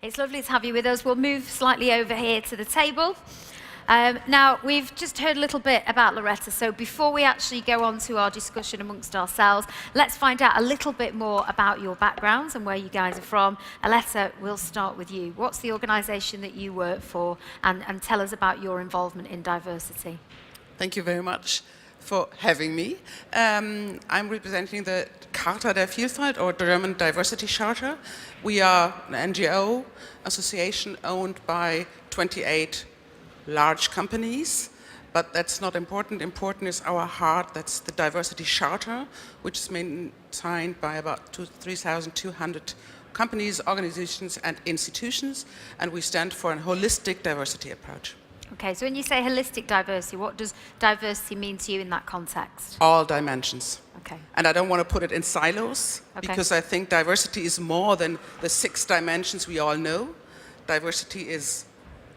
It's lovely to have you with us. We'll move slightly over here to the table. Now, we've just heard a little bit about Loretta, so before we actually go on to our discussion amongst ourselves, let's find out a little bit more about your backgrounds and where you guys are from. Aletta, we'll start with you. What's the organisation that you work for, and tell us about your involvement in diversity. Thank you very much for having me. I'm representing the Charta der Vielfalt, or German Diversity Charter. We are an NGO association owned by 28 large companies, but that's not important. Important is our heart, that's the Diversity Charter, which is maintained by about 3,200 companies, organizations and institutions, and we stand for a holistic diversity approach. Okay, so when you say holistic diversity, what does diversity mean to you in that context? All dimensions. Okay. And I don't want to put it in silos, because I think diversity is more than the 6 dimensions we all know. Diversity is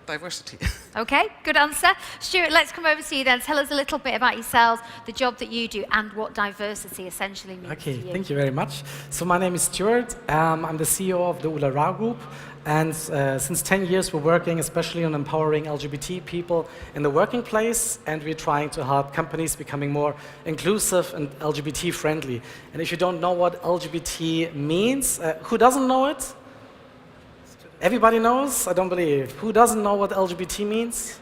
diversity. Okay, good answer. Stuart, let's come over to you then. Tell us a little bit about yourselves, the job that you do, and what diversity essentially means to you. Okay, thank you very much. So my name is Stuart. I'm the CEO of the UHLALA group. And since 10 years, we're working especially on empowering LGBT people in the working place, and we're trying to help companies becoming more inclusive and LGBT friendly. And if you don't know what LGBT means, who doesn't know it? Everybody knows? I don't believe. Who doesn't know what LGBT means?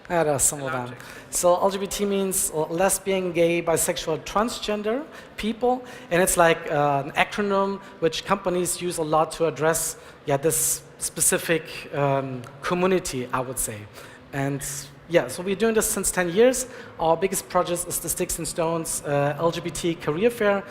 Yeah, there's some of them. So LGBT means lesbian, gay, bisexual, transgender people, and it's like an acronym which companies use a lot to address this specific community, I would say. And yeah, so we're doing this since 10 years. Our biggest project is the Sticks and Stones LGBT Career Fair,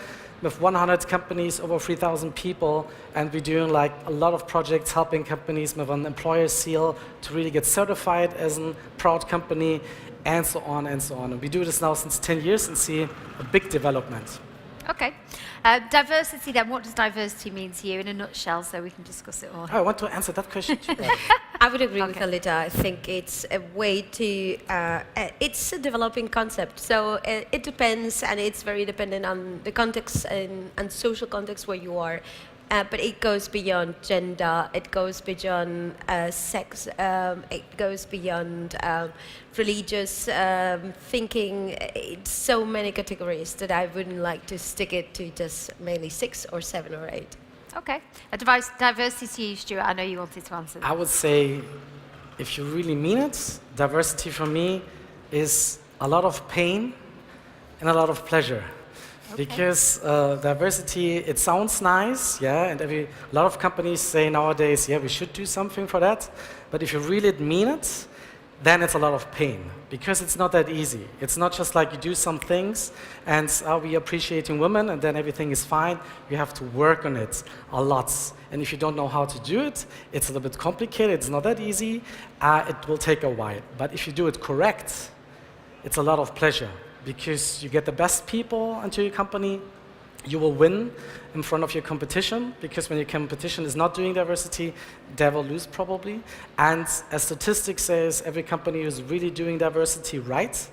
with 100 companies, over 3,000 people, and we're doing like a lot of projects helping companies with an employer seal to really get certified as a proud company, and so on and so on. And we do this now since 10 years and see a big development. Okay. Diversity then, what does diversity mean to you in a nutshell, so we can discuss it all? I want to answer that question too. I would agree with Aletta. I think it's a way to, it's a developing concept. So it depends, and it's very dependent on the context and social context where you are. But it goes beyond gender, it goes beyond sex, it goes beyond religious thinking. It's so many categories that I wouldn't like to stick it to just mainly 6 or 7 or 8. Okay. Diversity to you, Stuart, I know you wanted to answer that. I would say, if you really mean it, diversity for me is a lot of pain and a lot of pleasure. Okay. Because diversity, it sounds nice, yeah, and a lot of companies say nowadays, yeah, we should do something for that. But if you really mean it, then it's a lot of pain, because it's not that easy. It's not just like you do some things and we appreciating women and then everything is fine. You have to work on it a lot. And if you don't know how to do it, it's a little bit complicated. It's not that easy. It will take a while. But if you do it correct, it's a lot of pleasure, because you get the best people into your company. You will win in front of your competition, because when your competition is not doing diversity, they will lose probably. And as statistics says, every company who's really doing diversity right,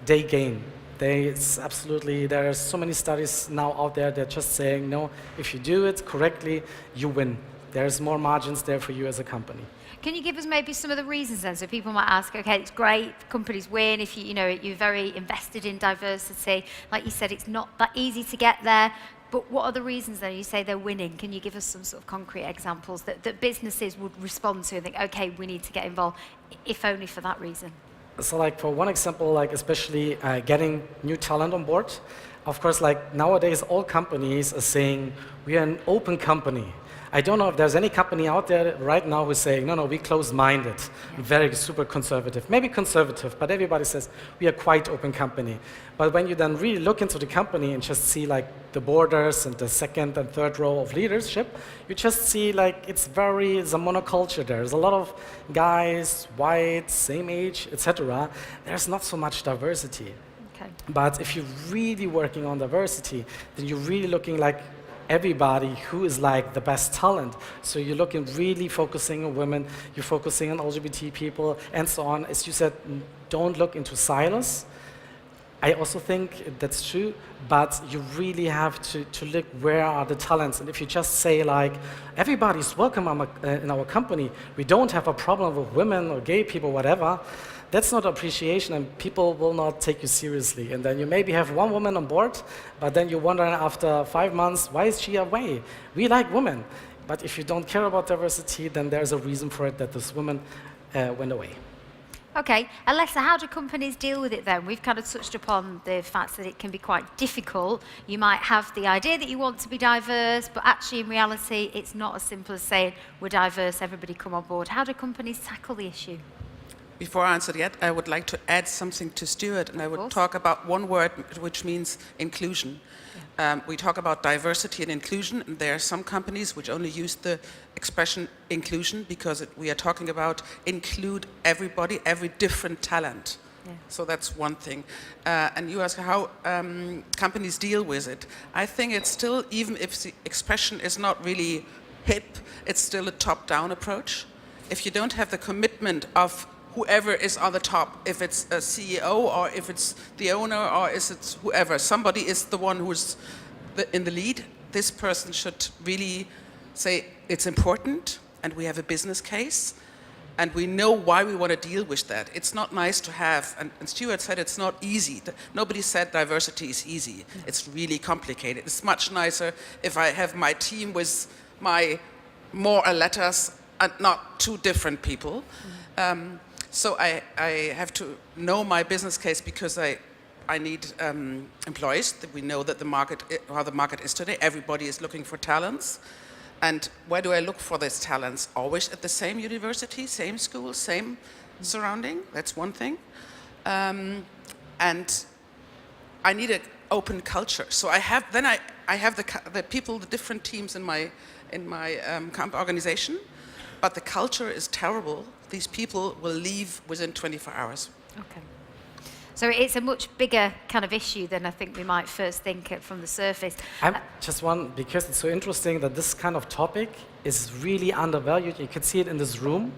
they gain. It's absolutely, there are so many studies now out there that just saying, no, if you do it correctly, you win. There's more margins there for you as a company. Can you give us maybe some of the reasons then? So people might ask, okay, it's great, companies win if you're very invested in diversity. Like you said, it's not that easy to get there. But what are the reasons then you say they're winning? Can you give us some sort of concrete examples that businesses would respond to and think, okay, we need to get involved, if only for that reason? So like for one example, like especially getting new talent on board. Of course, like nowadays all companies are saying, we are an open company. I don't know if there's any company out there right now who's saying, no, we're closed-minded, very super conservative. Maybe conservative, but everybody says we are quite open company. But when you then really look into the company and just see like the borders and the second and third row of leadership, you just see like it's a monoculture there. There's a lot of guys, white, same age, etc. There's not so much diversity. Okay. But if you're really working on diversity, then you're really looking like everybody who is like the best talent. So you're looking really focusing on women, you're focusing on LGBT people, and so on. As you said, don't look into silos. I also think that's true, but you really have to look where are the talents. And if you just say like, everybody's welcome in our company, we don't have a problem with women or gay people, whatever, that's not appreciation and people will not take you seriously. And then you maybe have one woman on board, but then you wonder after 5 months, why is she away? We like women. But if you don't care about diversity, then there's a reason for it that this woman went away. Okay, Aletta, how do companies deal with it then? We've kind of touched upon the fact that it can be quite difficult. You might have the idea that you want to be diverse, but actually in reality, it's not as simple as saying, we're diverse, everybody come on board. How do companies tackle the issue? Before I answer that, I would like to add something to Stuart, and I would talk about one word which means inclusion. We talk about diversity and inclusion, and there are some companies which only use the expression inclusion because we are talking about include everybody, every different talent. Yeah. So that's one thing. And you ask how companies deal with it. I think it's still, even if the expression is not really hip, it's still a top-down approach. If you don't have the commitment of whoever is on the top, if it's a CEO or if it's the owner or if it's whoever, somebody is the one who's in the lead. This person should really say it's important and we have a business case and we know why we want to deal with that. It's not nice to have, and Stuart said it's not easy. Nobody said diversity is easy. It's really complicated. It's much nicer if I have my team with my more Alettas and not two different people. So I have to know my business case because I need employees. That we know that how the market is today. Everybody is looking for talents. And where do I look for these talents? Always at the same university, same school, same surrounding. That's one thing. And I need an open culture. So I have the people, the different teams in my camp organization. But the culture is terrible. These people will leave within 24 hours. Okay. So it's a much bigger kind of issue than I think we might first think from the surface. Just one, because it's so interesting that this kind of topic is really undervalued. You can see it in this room.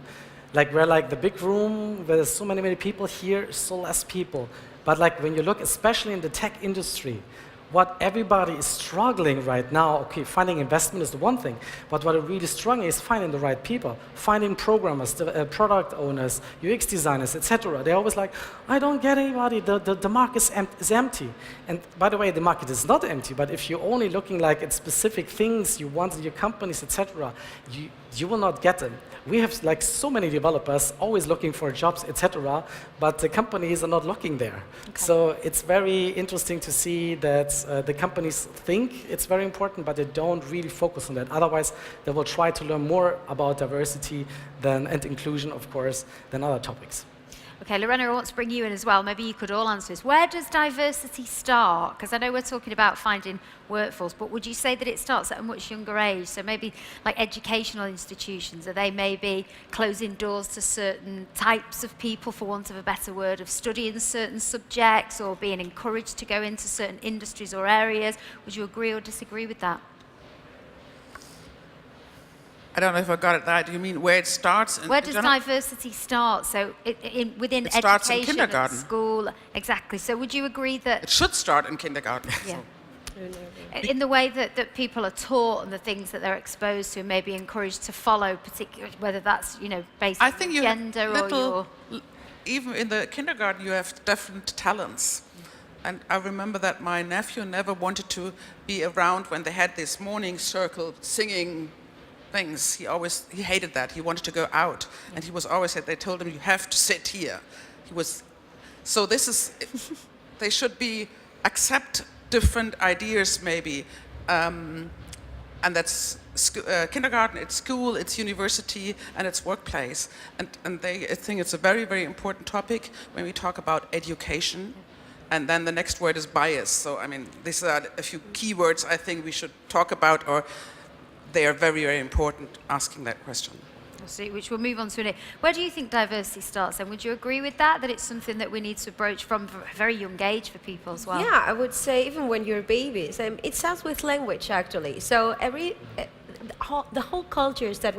Like we're like the big room where there's so many people here, so less people. But like when you look, especially in the tech industry, what everybody is struggling right now, okay, finding investment is the one thing, but what are really struggling is finding the right people, finding programmers, product owners, UX designers, etc. They're always like, I don't get anybody, the market is empty. And by the way, the market is not empty, but if you're only looking like at specific things you want in your companies, etc., you will not get them. We have like so many developers always looking for jobs, etc., but the companies are not looking there. Okay. So it's very interesting to see that the companies think it's very important, but they don't really focus on that. Otherwise, they will try to learn more about diversity and inclusion, of course, than other topics. Okay, Lorena, I want to bring you in as well. Maybe you could all answer this. Where does diversity start? Because I know we're talking about finding workforce, but would you say that it starts at a much younger age? So maybe like educational institutions, are they maybe closing doors to certain types of people, for want of a better word, of studying certain subjects or being encouraged to go into certain industries or areas? Would you agree or disagree with that? I don't know if I got it right. Do you mean where it starts? Where does diversity start? So within education, starts in kindergarten. At school, exactly. So would you agree that... It should start in kindergarten. Yeah. In the way that people are taught and the things that they're exposed to, maybe encouraged to follow, particularly whether that's based on gender or your... Even in the kindergarten, you have different talents. And I remember that my nephew never wanted to be around when they had this morning circle singing things. He hated that. He wanted to go out, and he was always said. They told him, "You have to sit here." So this is. They should accept different ideas, maybe, and that's kindergarten. It's school. It's university, and it's workplace. And I think it's a very, very important topic when we talk about education. And then the next word is bias. So I mean, these are a few keywords I think we should talk about, or they are very, very important, asking that question. Which we'll move on to in a minute. Where do you think diversity starts? And would you agree with that it's something that we need to broach from a very young age for people as well? Yeah, I would say even when you're babies. It starts with language, actually. So the whole culture is that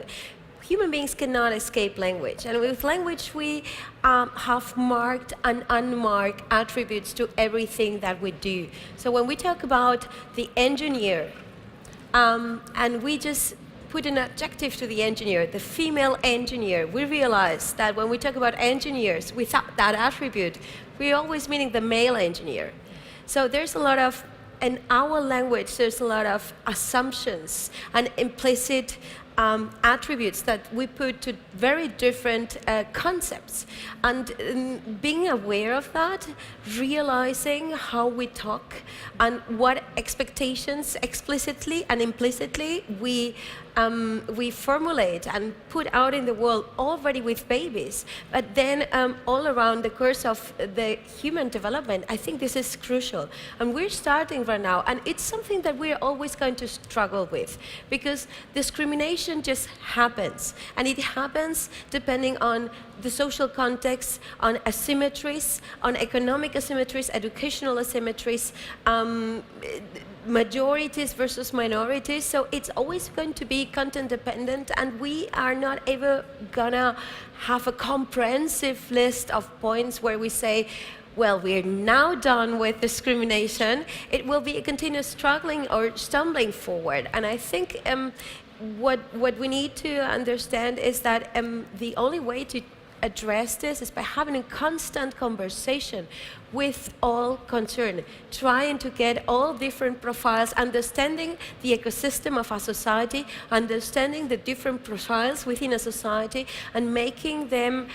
human beings cannot escape language. And with language, we have marked and unmarked attributes to everything that we do. So when we talk about the engineer, and we just put an adjective to the engineer, the female engineer, we realize that when we talk about engineers without that attribute, we're always meaning the male engineer. So there's a lot of, in our language, there's a lot of assumptions and implicit attributes that we put to very different concepts. And being aware of that, realizing how we talk and what expectations explicitly and implicitly we formulate and put out in the world already with babies, but then all around the course of the human development, I think this is crucial. And we're starting right now, and it's something that we're always going to struggle with, because discrimination just happens, and it happens depending on the social context, on asymmetries, on economic asymmetries, educational asymmetries, majorities versus minorities. So it's always going to be content dependent, and we are not ever gonna have a comprehensive list of points where we say, well, we're now done with discrimination. It will be a continuous struggling or stumbling forward. And I think what we need to understand is that the only way to address this is by having a constant conversation with all concerned, trying to get all different profiles, understanding the ecosystem of a society, understanding the different profiles within a society, and making them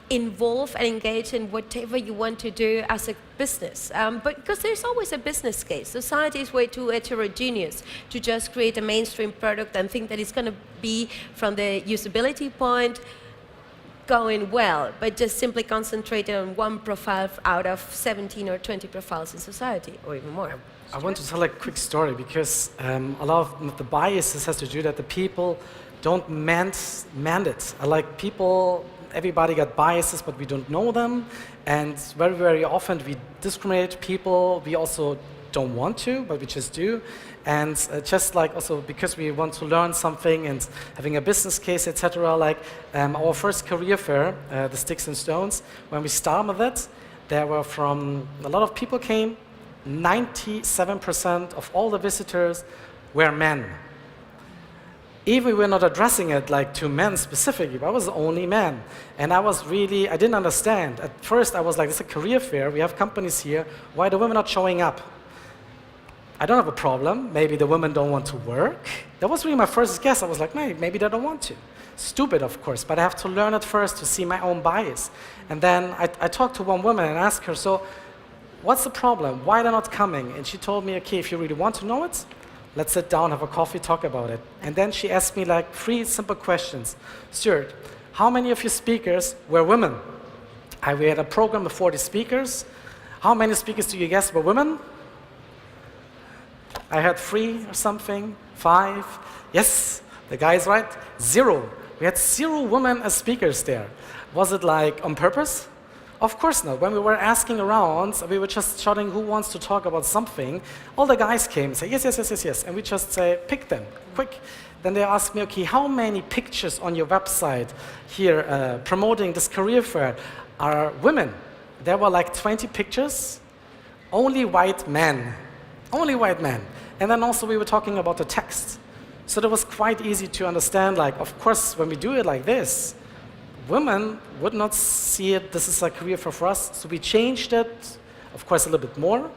involve and engage in whatever you want to do as a business. But because there's always a business case. Society is way too heterogeneous to just create a mainstream product and think that it's going to be, from the usability point, going well, but just simply concentrated on one profile out of 17 or 20 profiles in society, or even more. I want to tell a quick story, because a lot of the biases has to do that the people don't mend it. Like people, everybody got biases, but we don't know them, and very, very often we discriminate people. We also don't want to, but we just do. And just like also because we want to learn something and having a business case, etc. Like our first career fair, the Sticks and Stones, when we started it, there were from a lot of people came. 97% of all the visitors were men. Even we were not addressing it like to men specifically, but I was the only man. And I didn't understand. At first I was like, this is a career fair, we have companies here, why are the women not showing up? I don't have a problem, maybe the women don't want to work. That was really my first guess. I was like, maybe they don't want to. Stupid, of course, but I have to learn it first to see my own bias. And then I talked to one woman and asked her, so what's the problem? Why they're not coming? And she told me, okay, if you really want to know it, let's sit down, have a coffee, talk about it. And then she asked me like 3 simple questions. Stuart, how many of your speakers were women? We had a program of 40 speakers. How many speakers do you guess were women? I had 3 or something, 5. Yes, the guy is right. 0. We had 0 women as speakers there. Was it like on purpose? Of course not. When we were asking around, we were just shouting who wants to talk about something. All the guys came and say yes, yes, yes, yes, yes. And we just say, pick them, quick. Then they asked me, okay, how many pictures on your website here promoting this career fair are women? There were like 20 pictures, only white men. Only white men. And then also we were talking about the text. So that was quite easy to understand, like, of course, when we do it like this, women would not see it, this is a career for us. So we changed it, of course, a little bit more.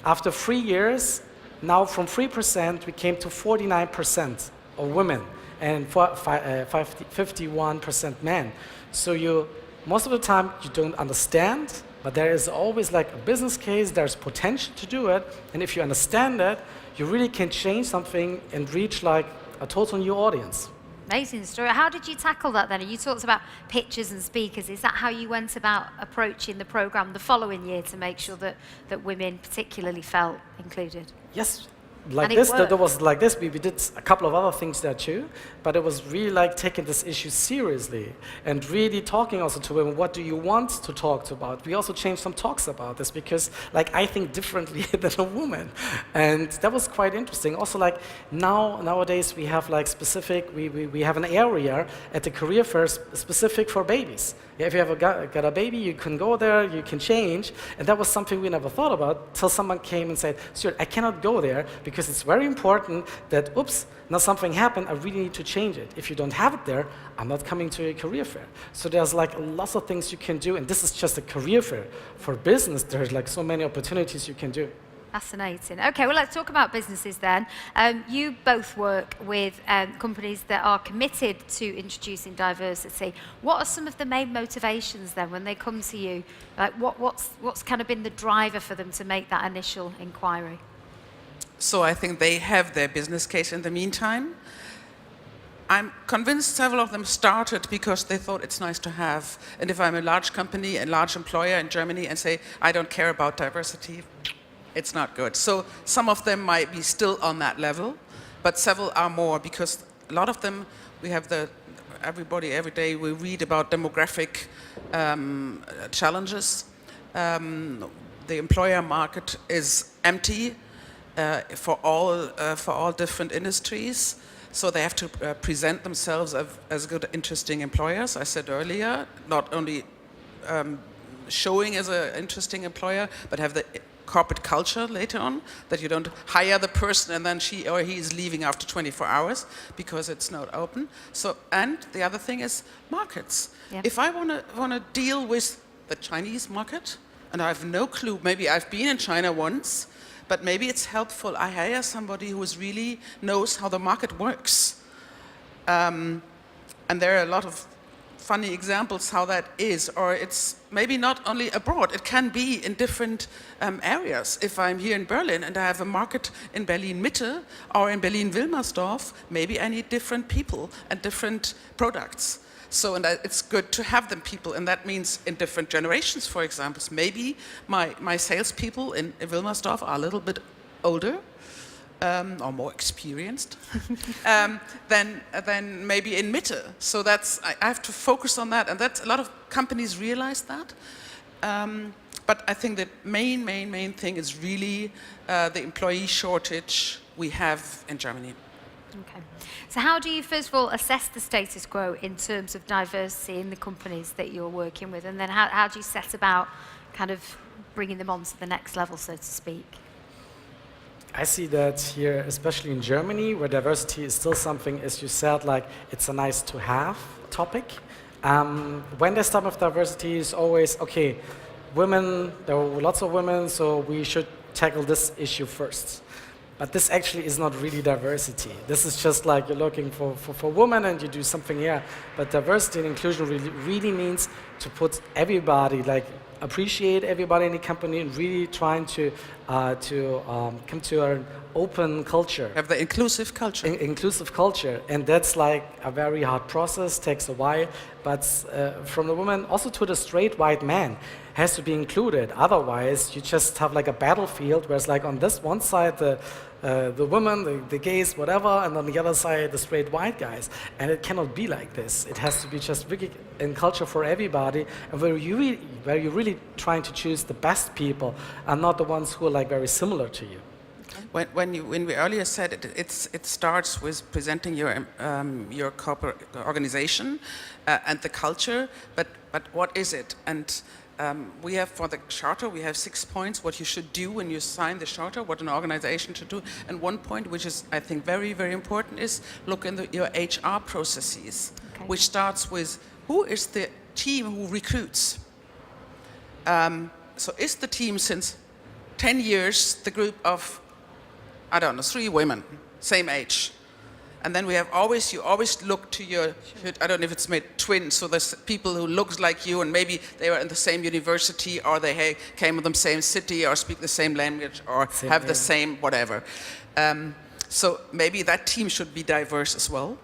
After 3 years, now from 3%, we came to 49% of women and 51% men. So most of the time, you don't understand, but there is always like a business case, there's potential to do it, and if you understand it, you really can change something and reach like a total new audience. Amazing story. How did you tackle that then? You talked about pictures and speakers. Is that how you went about approaching the program the following year to make sure that women particularly felt included? Yes, like And it this, there worked. was like this, we did a couple of other things there too, but it was really like taking this issue seriously and really talking also to women, what do you want to talk about? We also changed some talks about this because like I think differently than a woman. And that was quite interesting. Also like nowadays we have like specific, we have an area at the career fair specific for babies. Yeah, if you have got a baby, you can go there, you can change. And that was something we never thought about till someone came and said, Stuart, I cannot go there because it's very important that, oops, now something happened, I really need to change it. If you don't have it there, I'm not coming to a career fair. So there's like lots of things you can do, and this is just a career fair. For business, there's like so many opportunities you can do. Fascinating. Okay, well, let's talk about businesses then. You both work with companies that are committed to introducing diversity. What are some of the main motivations then when they come to you? Like, what's kind of been the driver for them to make that initial inquiry? So I think they have their business case in the meantime. I'm convinced several of them started because they thought it's nice to have. And if I'm a large company, a large employer in Germany, and say, I don't care about diversity, it's not good. So some of them might be still on that level, but several are more because a lot of them, we have everybody every day we read about demographic challenges. The employer market is empty for all different industries. So they have to present themselves as good, interesting employers. I said earlier, not only showing as an interesting employer, but have the corporate culture later on, that you don't hire the person and then she or he is leaving after 24 hours because it's not open. So, and the other thing is markets. Yep. If I want to deal with the Chinese market, and I have no clue, maybe I've been in China once, but maybe it's helpful. I hire somebody who really knows how the market works. And there are a lot of funny examples how that is, or it's maybe not only abroad, it can be in different areas. If I'm here in Berlin and I have a market in Berlin-Mitte or in Berlin-Wilmersdorf, maybe I need different people and different products. So, and it's good to have them people, and that means in different generations, for example. Maybe my salespeople in Wilmersdorf are a little bit older, or more experienced than maybe in Mitte. So I have to focus on that, and that's a lot of companies realize that. But I think the main thing is really the employee shortage we have in Germany. Okay. So how do you, first of all, assess the status quo in terms of diversity in the companies that you're working with? And then how do you set about kind of bringing them on to the next level, so to speak? I see that here, especially in Germany, where diversity is still something, as you said, like it's a nice to have topic. When they start with diversity, is always, okay, women, there are lots of women, so we should tackle this issue first. But this actually is not really diversity. This is just like you're looking for women and you do something here. But diversity and inclusion really means to put everybody, like appreciate everybody in the company and really trying to come to an open culture. Have the inclusive culture. Inclusive culture. And that's like a very hard process, takes a while. But from the woman, also to the straight white man, has to be included. Otherwise, you just have like a battlefield where it's like on this one side, the women, the gays, whatever, and on the other side, the straight white guys. And it cannot be like this. It has to be just really in culture for everybody, and where you're really trying to choose the best people and not the ones who are like very similar to you. When we earlier said it starts with presenting your corporate organization and the culture, but what is it? And we have, for the Charter, we have 6 points what you should do when you sign the Charter, what an organization should do. And one point, which is, I think, very, very important, is look in your HR processes, which starts with who is the team who recruits. So is the team since 10 years the group of, I don't know, 3 women, same age? And then you always look to your, I don't know if it's made twins, so there's people who look like you and maybe they were in the same university or they came from the same city or speak the same language or have the same whatever. So maybe that team should be diverse as well.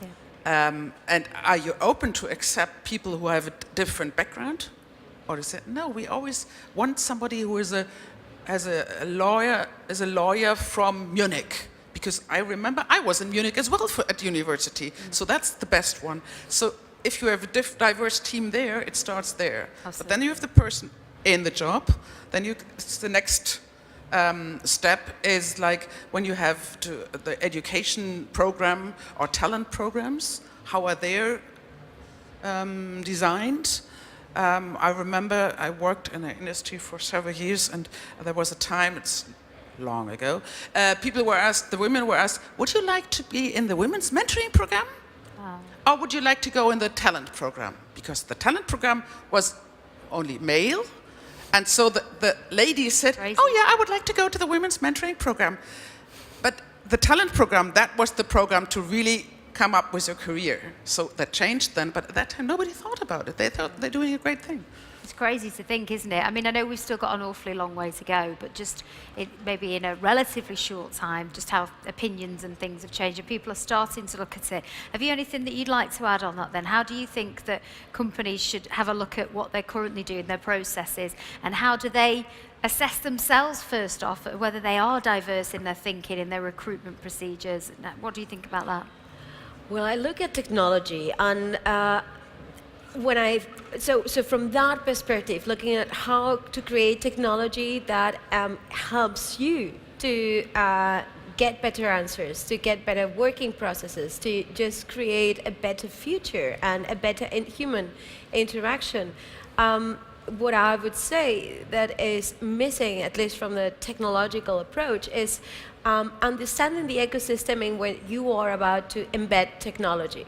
Yeah. And are you open to accept people who have a different background? Or is it, no, we always want somebody who is a as a lawyer from Munich, because I remember I was in Munich as well at university, so that's the best one. So if you have a diverse team there, it starts there. Absolutely. But then you have the person in the job, then the next step is like when you have the education program or talent programs, how are they designed? I remember I worked in the industry for several years, and there was a time, it's long ago, the women were asked, would you like to be in the women's mentoring program? Wow. Or would you like to go in the talent program? Because the talent program was only male, and so the ladies said, Crazy. oh yeah, I would like to go to the women's mentoring program. But the talent program, that was the program to really come up with your career. So that changed then, but at that time nobody thought about it. They thought they're doing a great thing. It's crazy to think, isn't it? I mean, I know we've still got an awfully long way to go, but just maybe in a relatively short time, just how opinions and things have changed, and people are starting to look at it. Have you anything that you'd like to add on that then? How do you think that companies should have a look at what they're currently doing, their processes, and how do they assess themselves first off, whether they are diverse in their thinking, in their recruitment procedures? What do you think about that? Well, I look at technology, and so from that perspective, looking at how to create technology that helps you to get better answers, to get better working processes, to just create a better future and a better human interaction. What I would say that is missing, at least from the technological approach, is understanding the ecosystem in which you are about to embed technology.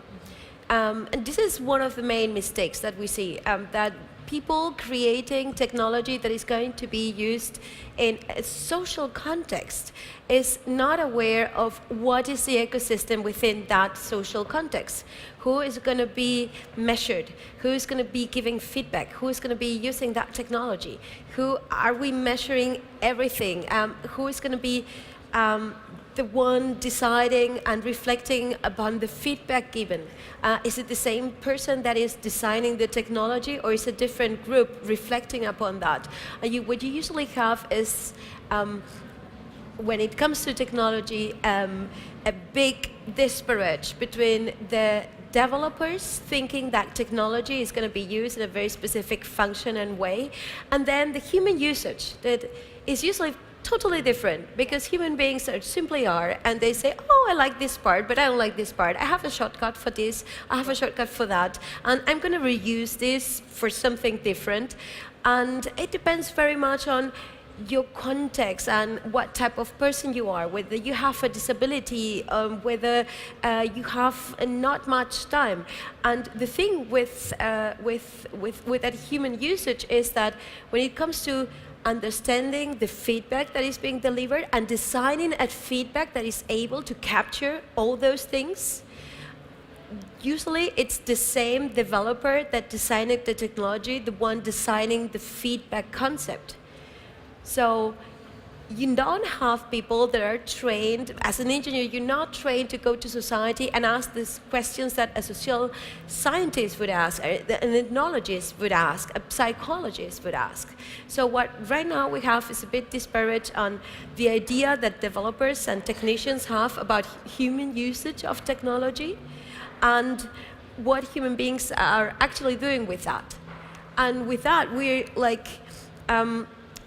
And this is one of the main mistakes that we see, that people creating technology that is going to be used in a social context is not aware of what is the ecosystem within that social context. Who is going to be measured? Who is going to be giving feedback? Who is going to be using that technology? Who are we measuring everything? Who is going to be the one deciding and reflecting upon the feedback given? Is it the same person that is designing the technology, or is it a different group reflecting upon that? What you usually have is, when it comes to technology, a big disparage between the developers thinking that technology is going to be used in a very specific function and way, and then the human usage that is usually totally different, because human beings simply are, and they say, oh, I like this part, but I don't like this part. I have a shortcut for this, I have a shortcut for that, and I'm going to reuse this for something different. And it depends very much on your context and what type of person you are, whether you have a disability, whether you have not much time. And the thing with that human usage is that when it comes to understanding the feedback that is being delivered and designing a feedback that is able to capture all those things, usually it's the same developer that designed the technology, the one designing the feedback concept. So you don't have people that are trained, as an engineer, you're not trained to go to society and ask these questions that a social scientist would ask, an ethnologist would ask, a psychologist would ask. So what right now we have is a bit disparate on the idea that developers and technicians have about human usage of technology and what human beings are actually doing with that. And with that, we're like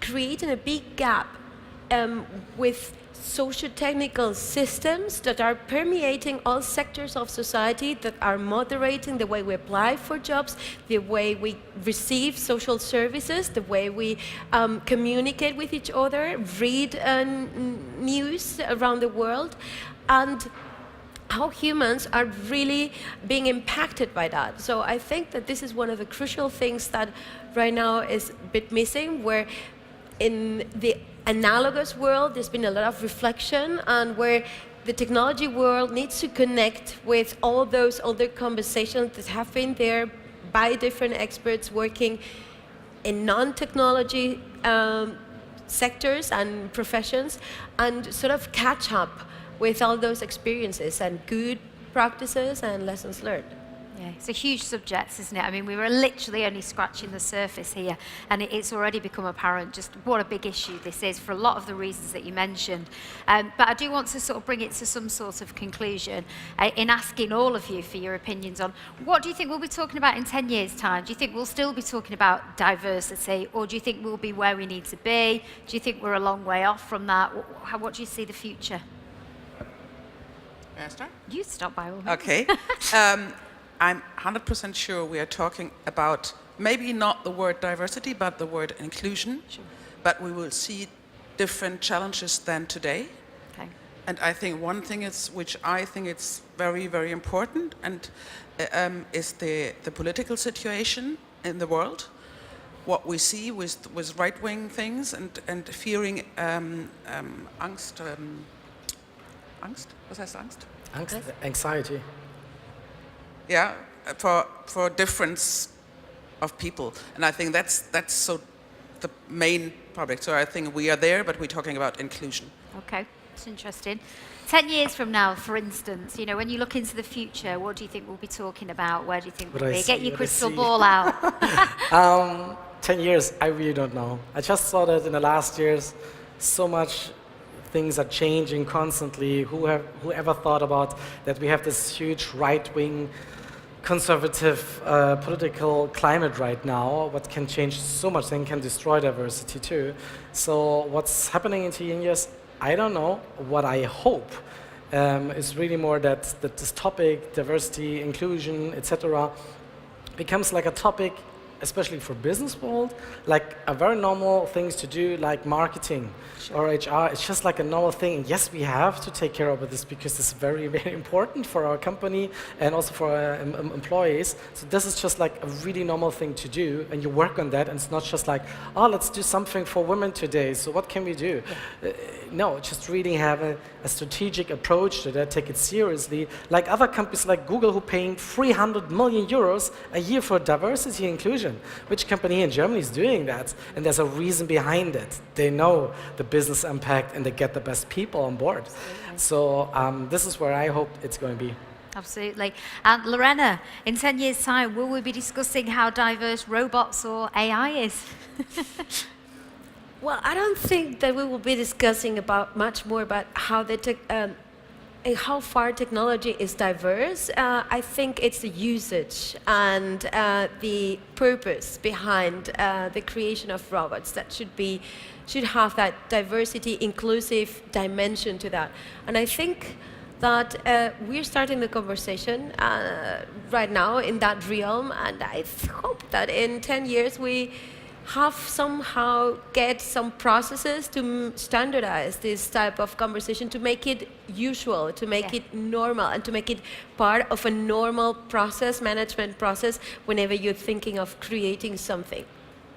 creating a big gap with socio-technical systems that are permeating all sectors of society, that are moderating the way we apply for jobs, the way we receive social services, the way we communicate with each other, read news around the world, and how humans are really being impacted by that. So I think that this is one of the crucial things that right now is a bit missing, where in the analogous world, there's been a lot of reflection, and where the technology world needs to connect with all those other conversations that have been there by different experts working in non-technology sectors and professions, and sort of catch up with all those experiences and good practices and lessons learned. Yeah, it's a huge subject, isn't it? I mean, we were literally only scratching the surface here, and it's already become apparent just what a big issue this is for a lot of the reasons that you mentioned. But I do want to sort of bring it to some sort of conclusion in asking all of you for your opinions on what do you think we'll be talking about in 10 years' time? Do you think we'll still be talking about diversity, or do you think we'll be where we need to be? Do you think we're a long way off from that? What do you see the future? May I start? You start by all means. Okay. I'm 100% sure we are talking about maybe not the word diversity, but the word inclusion. Sure. But we will see different challenges than today. Okay. And I think one thing is, which I think it's very, very important, and is the political situation in the world. What we see with right-wing things and fearing angst. Angst? Was heißt Angst? Angst, anxiety. Yeah, for difference of people, and I think that's so the main project. So I think we are there, but we're talking about inclusion. Okay, it's interesting. 10 years from now, for instance, you know, when you look into the future, what do you think we'll be talking about? Where do you think we'll be? Get your crystal ball out. 10 years, I really don't know. I just saw that in the last years, so much things are changing constantly. Whoever thought about that we have this huge right-wing conservative political climate right now, what can change so much and can destroy diversity too. So what's happening in 10 years, I don't know. What I hope is really more that this topic, diversity, inclusion, etc., becomes like a topic, especially for business world, like a very normal things to do, like marketing or HR. It's just like a normal thing. And yes, we have to take care of this because it's very, very important for our company and also for our employees. So this is just like a really normal thing to do, and you work on that. And it's not just like, oh, let's do something for women today. So what can we do? No, just really have a strategic approach to that, take it seriously. Like other companies like Google, who paying 300 million euros a year for diversity and inclusion. Which company in Germany is doing that? And there's a reason behind it. They know the business impact and they get the best people on board. Absolutely. So this is where I hope it's going to be. Absolutely. And Lorena, in 10 years' time, will we be discussing how diverse robots or AI is? Well, I don't think that we will be discussing much more about how how far technology is diverse. I think it's the usage and the purpose behind the creation of robots that should have that diversity, inclusive dimension to that. And I think that we're starting the conversation right now in that realm, and I hope that in 10 years we have somehow get some processes to standardize this type of conversation, to make it usual, to make it normal, and to make it part of a normal process, management process, whenever you're thinking of creating something.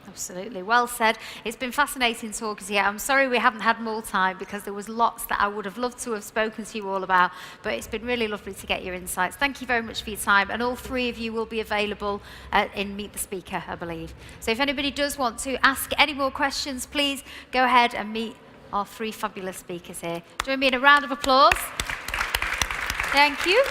Absolutely. Well said. It's been fascinating talking to you. I'm sorry we haven't had more time because there was lots that I would have loved to have spoken to you all about, but it's been really lovely to get your insights. Thank you very much for your time, and all three of you will be available in Meet the Speaker, I believe. So if anybody does want to ask any more questions, please go ahead and meet our three fabulous speakers here. Join me in a round of applause. Thank you.